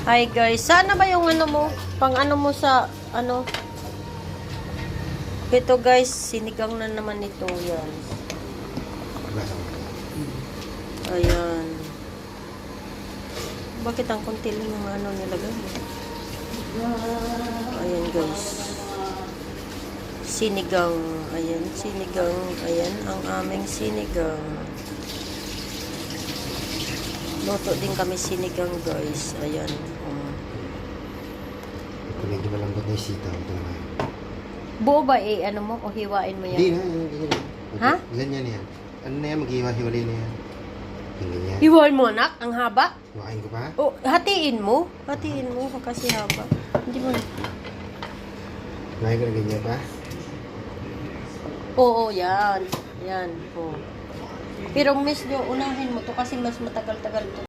Hi guys, sana ba yung ano mo? Pang ano mo sa ano? Ito guys, sinigang na naman ito. Yan. Ayan. Bakit ang konti lang yung ano nilagay mo? Ayan guys. Sinigang. Ayan, sinigang. Ayan, ang aming sinigang. Luto din kami sinigang guys. Ayan. Medyo malambot na yung sitaw. Ito naman. Buo ba ano mo? O hiwain mo yan? Hindi na. Ganyan. Ha? Ganyan yan. Ano na yan? Mag-iwa-hiwalay na yan. Ganyan. Hiwain mo anak? Ang haba? Wakain ko pa? O, hatiin mo. Hatiin mo kasi haba. Hindi mo. Wakain ko na ganyan pa? Oo, yan. Yan. Oh. Pero miss nyo, unahin mo to kasi mas matagal-tagal to.